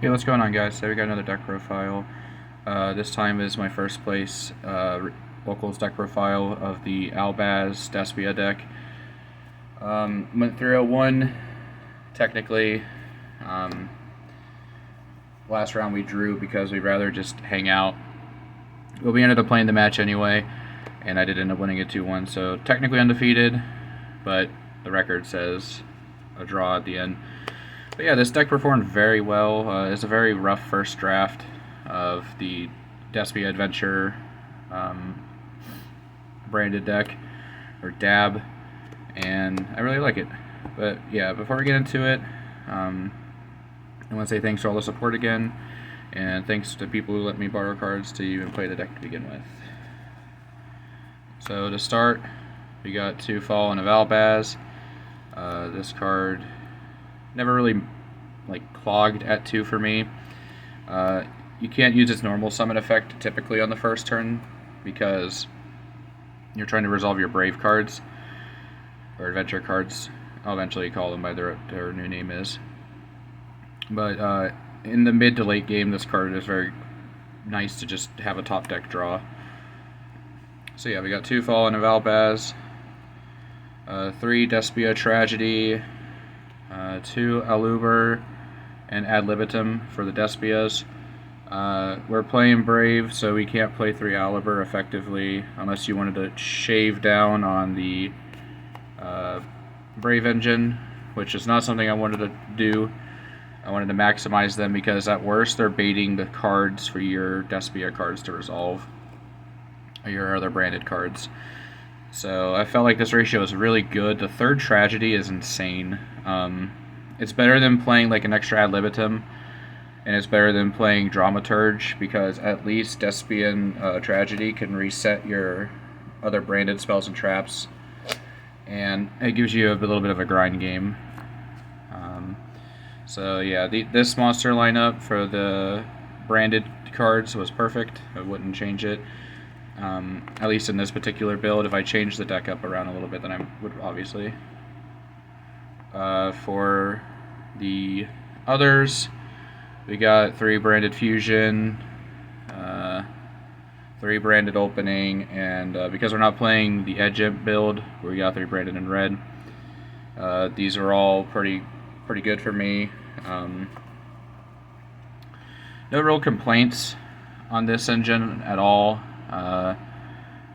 Hey, what's going on, guys? So we got another deck profile. This time is my first place locals deck profile of the Albaz Despia deck. Went 301 technically. Last round we drew because we'd rather just hang out. Well, we ended up playing the match anyway, and I did end up winning it 2-1. So technically undefeated, but the record says a draw at the end. But yeah, this deck performed very well. It's a very rough first draft of the Despia Adventure branded deck, or DAB, and I really like it. But yeah, before we get into it, I want to say thanks for all the support again, and thanks to people who let me borrow cards to even play the deck to begin with. So to start, we got 2 Fallen of Albaz. This card never really clogged at 2 for me. You can't use its normal summon effect typically on the first turn because you're trying to resolve your Brave cards, or Adventure cards. I'll eventually call them by their new name is. But in the mid to late game, this card is very nice to just have a top deck draw. So yeah, we got 2 Fallen of Albaz, 3 Despia Tragedy, 2 Aluber, and Ad Libitum for the Despias. We're playing Brave, so we can't play 3 Aluber effectively unless you wanted to shave down on the Brave engine, which is not something I wanted to do. I wanted to maximize them because at worst they're baiting the cards for your Despia cards to resolve, or your other branded cards. So I felt like this ratio is really good. The 3rd Tragedy is insane. It's better than playing like an extra Ad Libitum, and it's better than playing Dramaturge because at least Despian Tragedy can reset your other branded spells and traps, and it gives you a little bit of a grind game. So yeah, this monster lineup for the branded cards was perfect. I wouldn't change it. At least in this particular build. If I change the deck up around a little bit, then I would obviously. For the others, we got 3 branded fusion, 3 branded opening, and because we're not playing the edge build, we got 3 branded in red. These are all pretty good for me. No real complaints on this engine at all.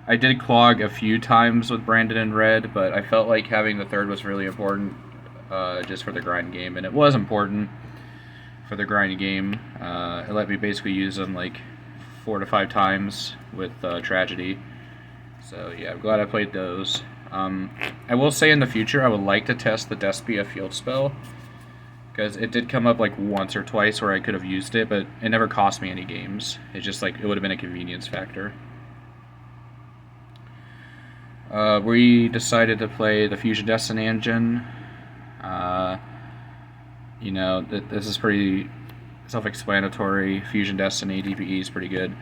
I did clog a few times with Brandon in red, but I felt like having the 3rd was really important just for the grind game, and it was important for the grind game. It let me basically use them like 4 to 5 times with Tragedy. So yeah, I'm glad I played those. I will say in the future I would like to test the Despia field spell, because it did come up like once or twice where I could have used it, but it never cost me any games. It's just like it would have been a convenience factor. We decided to play the Fusion Destiny engine. You know, this is pretty self-explanatory. Fusion Destiny DPE is pretty good.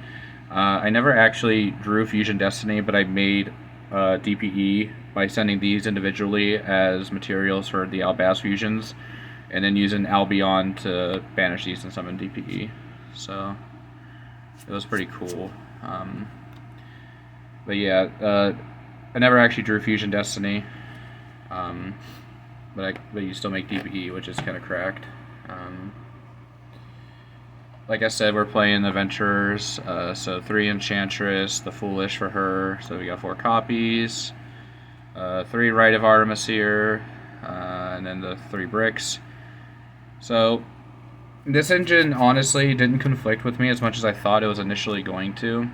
I never actually drew Fusion Destiny, but I made DPE by sending these individually as materials for the Albaz fusions, and then using Albion to banish these and summon DPE. So it was pretty cool. But yeah, I never actually drew Fusion Destiny, but you still make DPE, which is kind of cracked. Like I said, we're playing Adventurers, so 3 Enchantress, the Foolish for her, so we got 4 copies, 3 Rite of Artemis here, and then the 3 bricks. So this engine honestly didn't conflict with me as much as I thought it was initially going to,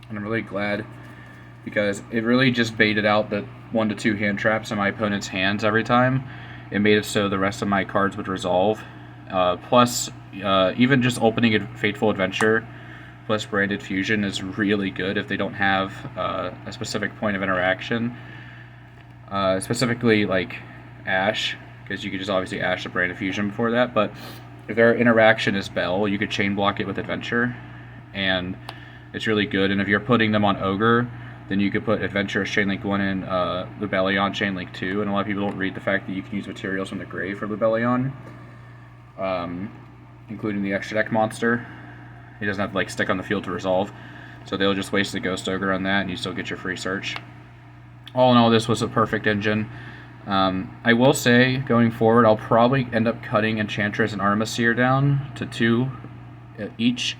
and I'm really glad, because it really just baited out the 1 to 2 hand traps in my opponent's hands every time. It made it so the rest of my cards would resolve. Plus, even just opening a Fateful Adventure plus Branded Fusion is really good if they don't have a specific point of interaction. Specifically like Ash, because you could just obviously Ash the Branded Fusion before that, but if their interaction is Bell, you could chain block it with Adventure, and it's really good. And if you're putting them on Ogre, then you could put Adventurous Chainlink 1 and Lubellion Chainlink 2, and a lot of people don't read the fact that you can use materials from the grave for Lubellion. including the extra deck monster. He doesn't have to like stick on the field to resolve, so they'll just waste the Ghost Ogre on that, and you still get your free search. All in all, this was a perfect engine. I will say, going forward, I'll probably end up cutting Enchantress and Armaseer down to 2 each,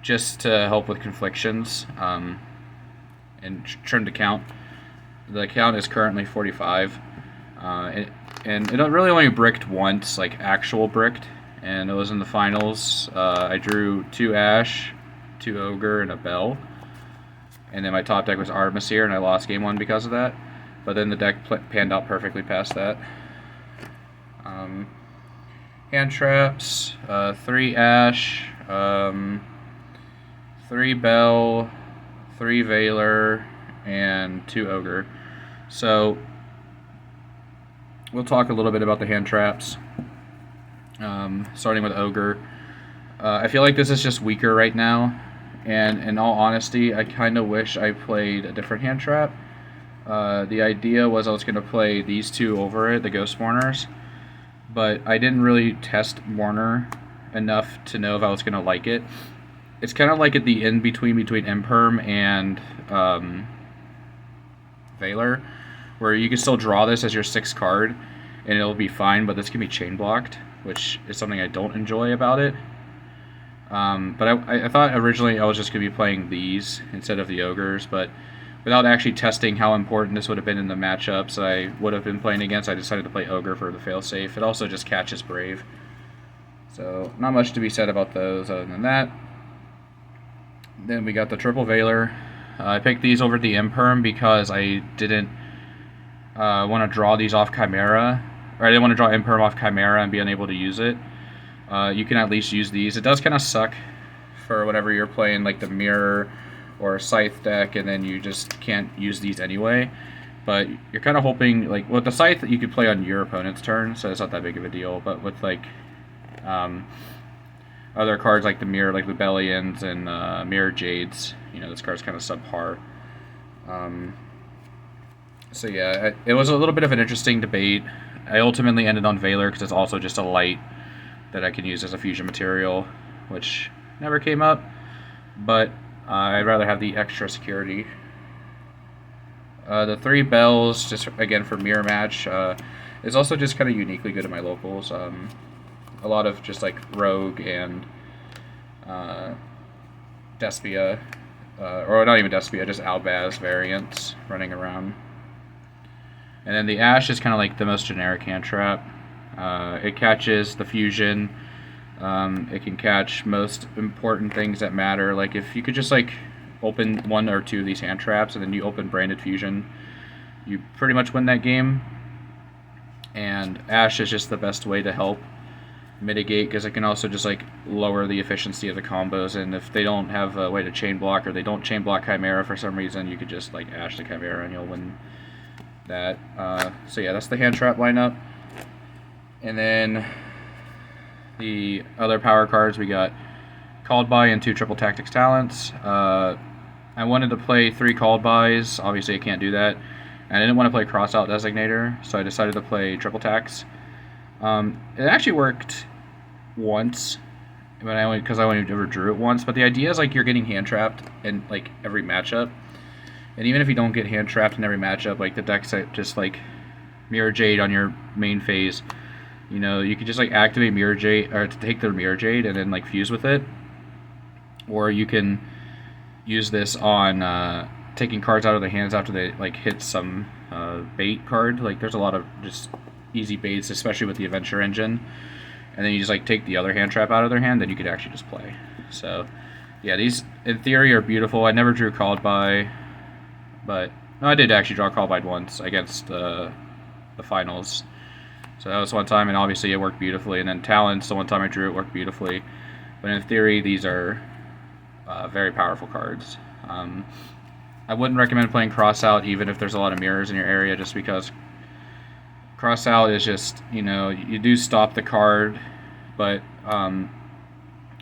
just to help with conflictions, and trim the count. The count is currently 45, and it really only bricked once, like actual bricked, and it was in the finals. I drew 2 Ash, 2 Ogre, and a Bell, and then my top deck was Armaseer, and I lost game 1 because of that. But then the deck panned out perfectly past that. Hand traps, 3 Ash, 3 Bell, 3 Veiler, and 2 Ogre. So we'll talk a little bit about the hand traps. Starting with Ogre. I feel like this is just weaker right now, and in all honesty, I kind of wish I played a different hand trap. The idea was I was going to play these 2 over it, the Ghost Mourners, but I didn't really test Mourner enough to know if I was going to like it. It's kind of like at the in-between between Imperm and Veiler, where you can still draw this as your 6th card, and it'll be fine, but this can be chain blocked, which is something I don't enjoy about it. But I thought originally I was just going to be playing these instead of the Ogres, but without actually testing how important this would have been in the matchups I would have been playing against, I decided to play Ogre for the failsafe. It also just catches Brave. So not much to be said about those other than that. Then we got the triple Veiler. I picked these over the Imperm because I didn't want to draw these off Chimera, or I didn't want to draw Imperm off Chimera and be unable to use it. You can at least use these. It does kind of suck for whenever you're playing like the Mirror or a Scythe deck, and then you just can't use these anyway. But you're kind of hoping, like, with the Scythe, you could play on your opponent's turn, so it's not that big of a deal. But with, like, other cards like the Mirror, like Rebellions and Mirror Jades, you know, this card's kind of subpar. So yeah, it was a little bit of an interesting debate. I ultimately ended on Veiler because it's also just a light that I can use as a fusion material, which never came up, but I'd rather have the extra security. The 3 Bells, just again for mirror match, is also just kind of uniquely good at my locals. A lot of just like Rogue and Despia, or not even Despia, just Albaz variants running around. And then the Ash is kind of like the most generic hand trap. It catches the fusion. It can catch most important things that matter. Like if you could just like open 1 or 2 of these hand traps and then you open Branded Fusion, you pretty much win that game. And Ash is just the best way to help mitigate, because it can also just like lower the efficiency of the combos, and if they don't have a way to chain block, or they don't chain block Chimera for some reason, you could just like Ash the Chimera and you'll win that. So yeah, that's the hand trap lineup. And then the other power cards, we got Called By and 2 Triple Tactics Talents. I wanted to play 3 Called Bys. Obviously I can't do that. And I didn't want to play Crossout Designator, so I decided to play Triple Tax. It actually worked once, but because I only ever drew it once. But the idea is like you're getting hand trapped in like every matchup, and even if you don't get hand trapped in every matchup, like the deck's just like Mirror Jade on your main phase. You know, you could just like activate Mirror Jade, or to take their Mirror Jade and then like fuse with it, or you can use this on taking cards out of their hands after they like hit some bait card. Like there's a lot of just easy baits, especially with the Adventure Engine, and then you just like take the other hand trap out of their hand, then you could actually just play. So yeah, these in theory are beautiful. I never drew Called By, but no, I did actually draw Called By once against the finals. So that was one time, and obviously it worked beautifully. And then Talents, the one time I drew it, worked beautifully. But in theory, these are very powerful cards. I wouldn't recommend playing Crossout even if there's a lot of mirrors in your area, just because Crossout is just, you know, you do stop the card, but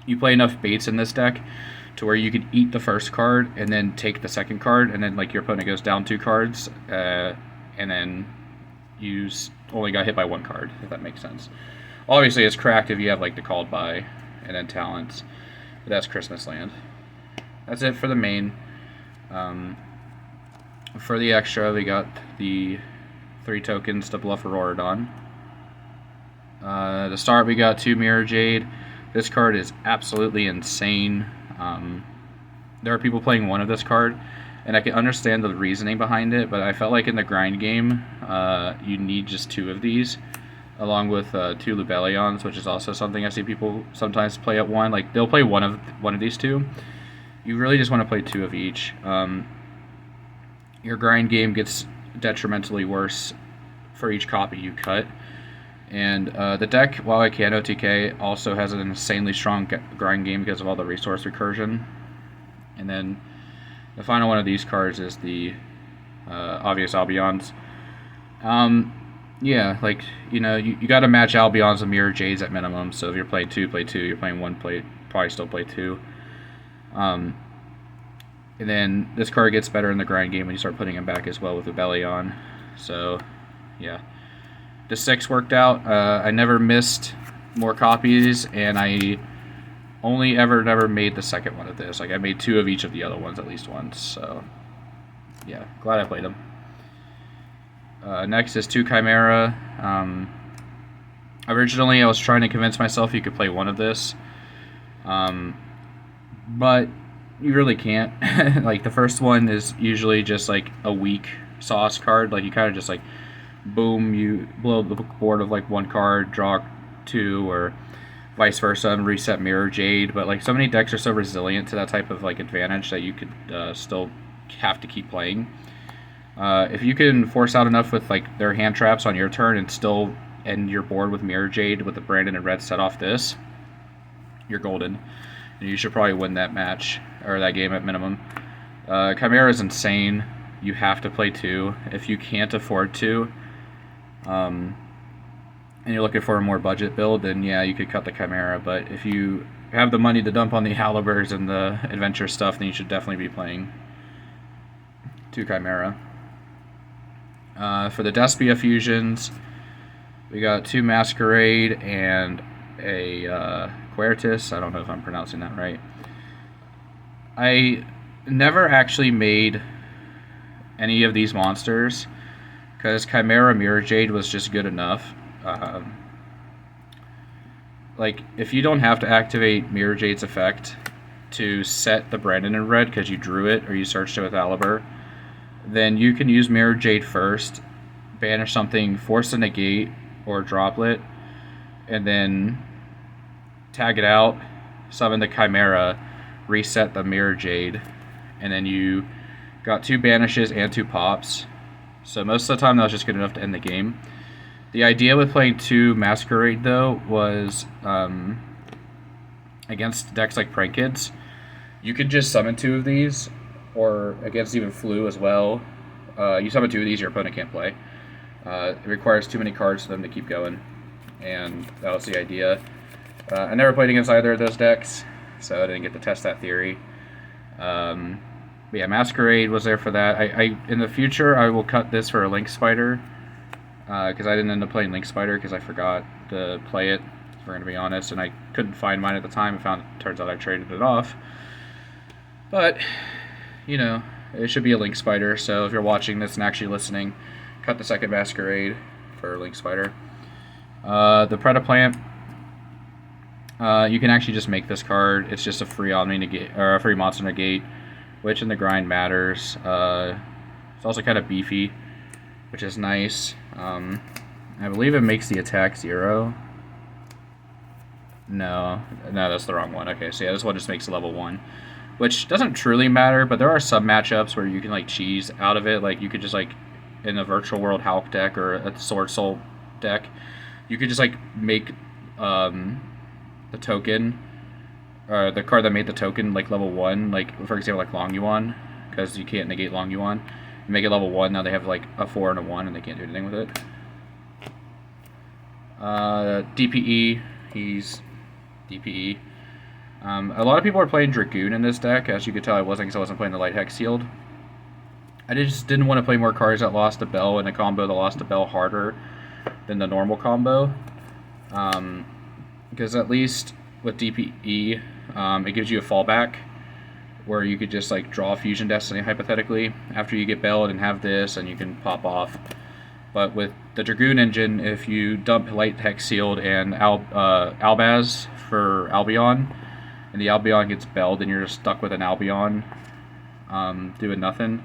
you play enough baits in this deck to where you could eat the first card and then take the second card, and then like your opponent goes down 2 cards, and then you only got hit by 1 card, if that makes sense. Obviously it's cracked if you have like the Called By and then talents. But that's Christmas Land. That's it for the main. For the extra, we got the 3 tokens to bluff Auroradon. To start, we got 2 Mirror Jade. This card is absolutely insane. There are people playing 1 of this card, and I can understand the reasoning behind it, but I felt like in the grind game, you need just 2 of these, along with 2 Lubellions, which is also something I see people sometimes play at 1. Like, they'll play one of these 2. You really just want to play 2 of each. Your grind game gets detrimentally worse for each copy you cut. And the deck, while I can OTK, also has an insanely strong grind game because of all the resource recursion. And then the final one of these cards is the obvious Albions. Yeah, like, you know, you got to match Albions and Mirror Jades at minimum. So if you're playing 2, play 2. You're playing 1, probably still play 2. And then this card gets better in the grind game when you start putting him back as well with Lubellion. So, yeah. The 6 worked out. I never missed more copies, and I only never made the second one of this. Like, I made 2 of each of the other ones at least once. So, yeah. Glad I played them. Next is 2 Chimera. Originally, I was trying to convince myself you could play 1 of this. But you really can't. Like, the first one is usually just like a weak sauce card. Like, you kind of just like, boom, you blow the board of like 1 card, draw 2, or vice versa, and reset Mirror Jade. But like, so many decks are so resilient to that type of like advantage that you could still have to keep playing. If you can force out enough with like their hand traps on your turn and still end your board with Mirror Jade with the Brandon and Red set off this, you're golden. And you should probably win that match, or that game at minimum. Chimera is insane. You have to play 2. If you can't afford to, and you're looking for a more budget build, then yeah, you could cut the Chimera. But if you have the money to dump on the Haliburs and the adventure stuff, then you should definitely be playing 2 Chimera. For the Despia fusions, we got 2 Masquerade and a Quertus. I don't know if I'm pronouncing that right. I never actually made any of these monsters because Chimera Mirror Jade was just good enough. Like, if you don't have to activate Mirror Jade's effect to set the Brandon in red because you drew it or you searched it with Alibur, then you can use Mirror Jade first, banish something, force a negate or droplet, and then tag it out, summon the Chimera, reset the Mirror Jade, and then you got 2 banishes and 2 pops. So most of the time that was just good enough to end the game. The idea with playing 2 Masquerade, though, was against decks like Prank Kids, you could just summon 2 of these, or against even Flu as well. You summon 2 of these, your opponent can't play. It requires too many cards for them to keep going, and that was the idea. I never played against either of those decks, so I didn't get to test that theory. But yeah, Masquerade was there for that. I in the future, I will cut this for a Link Spider, because I didn't end up playing Link Spider because I forgot to play it, if we're going to be honest, and I couldn't find mine at the time. Turns out I traded it off. But, you know, it should be a Link Spider, so if you're watching this and actually listening, cut the second Masquerade for Link Spider. The Predaplant, you can actually just make this card. It's just a free Omni negate, or a free monster negate, which in the grind matters. It's also kind of beefy, which is nice. I believe it makes the attack 0. No, that's the wrong one. Okay, so yeah, this one just makes level 1, which doesn't truly matter, but there are some matchups where you can like cheese out of it. Like, you could just like, in a Virtual World Hulk deck or a Sword Soul deck, you could just like make the token, the card that made the token, like level 1, like for example like Long Yuan, because you can't negate Long Yuan. You make it level 1, now they have like a 4 and a 1 and they can't do anything with it. DPE, he's DPE. A lot of people are playing Dragoon in this deck. As you could tell, I wasn't, because I wasn't playing the Light Hex Sealed. I just didn't want to play more cards that lost a bell in a combo that lost a bell harder than the normal combo. Because at least with DPE, it gives you a fallback where you could just like draw Fusion Destiny hypothetically after you get bailed and have this, and you can pop off. But with the Dragoon engine, if you dump Light Hex Sealed and Albaz for Albion, and the Albion gets bailed, then you're just stuck with an Albion doing nothing.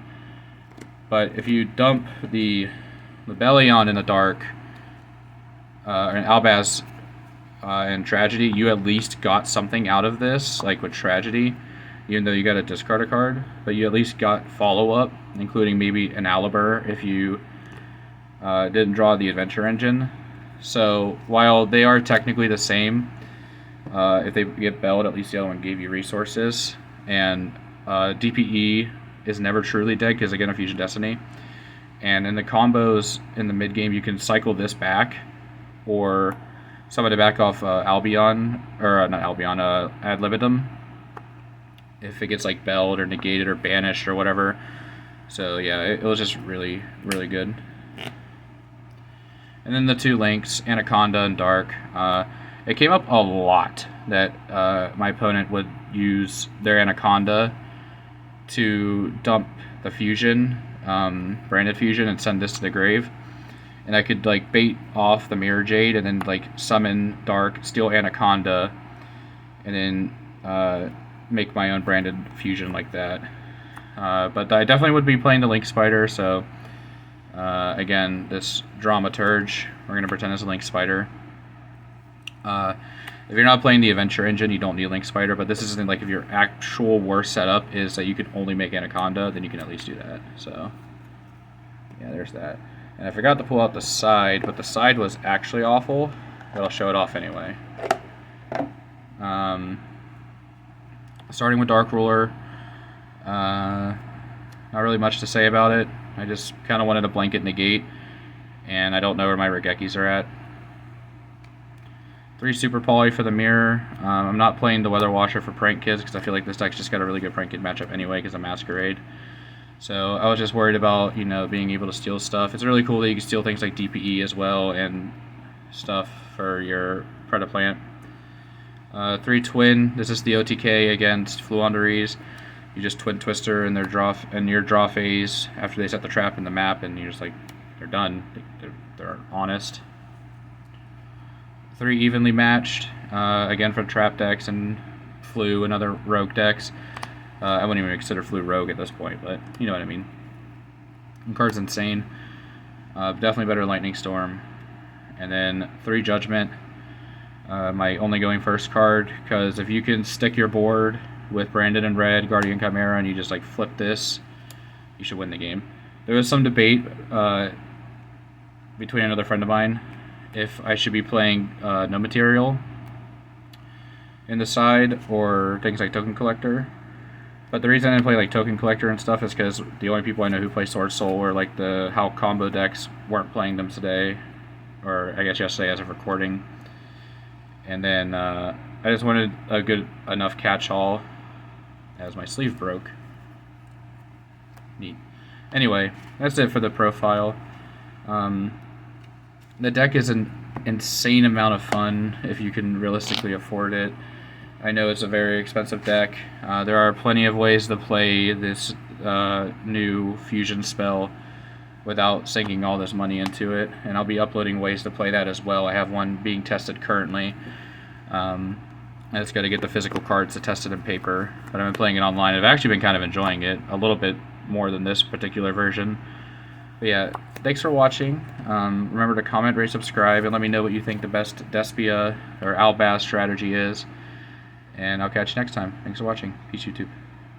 But if you dump the Belion in the dark, and Albaz and Tragedy, you at least got something out of this, like with Tragedy, even though you got to discard a card, but you at least got follow-up, including maybe an Aliber if you didn't draw the Adventure Engine. So while they are technically the same, if they get bailed, at least the other one gave you resources. And DPE is never truly dead because again, a Fusion Destiny. And in the combos in the mid game, you can cycle this back, or summon it back off Albion, or not Albion, Ad Libitum, if it gets like bailed or negated or banished or whatever. So yeah, it was just really, really good. And then the two links, Anaconda and Dark. It came up a lot that my opponent would use their Anaconda to dump the Fusion, branded Fusion, and send this to the grave. And I could like bait off the Mirror Jade and then like summon Dark, steal Anaconda, and then make my own branded Fusion like that. But I definitely would be playing the Link Spider, so again, this Dramaturge, we're going to pretend it's a Link Spider. If you're not playing the Adventure Engine, you don't need Link Spider, but this is something like if your actual worst setup is that you can only make Anaconda, then you can at least do that. So yeah, there's that. And I forgot to pull out the side, but the side was actually awful, but I'll show it off anyway. Starting with Dark Ruler, not really much to say about it. I just kind of wanted a blanket negate, and I don't know where my Regekis are at. 3 Super Poly for the Mirror. I'm not playing the Weather Washer for Prank Kids because I feel like this deck's just got a really good Prank Kid matchup anyway because of Masquerade. So I was just worried about, you know, being able to steal stuff. It's really cool that you can steal things like DPE as well and stuff for your Predaplant. 3 Twin. This is the OTK against Fluonderies. You just Twin Twister in their your draw phase after they set the trap in the map, and you're just like, they're done. They're honest. 3 Evenly Matched, again for trap decks and Flu and other rogue decks. I wouldn't even consider Flu rogue at this point, but you know what I mean. The card's insane. Definitely better Lightning Storm. And then 3 Judgment. My only going first card, because if you can stick your board with Brandon and Red, Guardian Chimera, and you just like flip this, you should win the game. There was some debate between another friend of mine if I should be playing No Material in the side or things like Token Collector. But the reason I didn't play like Token Collector and stuff is because the only people I know who play Sword Soul or like the how combo decks weren't playing them today, or I guess yesterday as of recording. And then I just wanted a good enough catch-all as my sleeve broke. Neat. Anyway, that's it for the profile. The deck is an insane amount of fun if you can realistically afford it. I know it's a very expensive deck. There are plenty of ways to play this new fusion spell without sinking all this money into it, and I'll be uploading ways to play that as well. I have one being tested currently. I just got to get the physical cards to test it in paper, but I've been playing it online. I've actually been kind of enjoying it a little bit more than this particular version. But yeah, thanks for watching. Remember to comment, rate, subscribe, and let me know what you think the best Despia or Albaz strategy is. And I'll catch you next time. Thanks for watching. Peace, YouTube.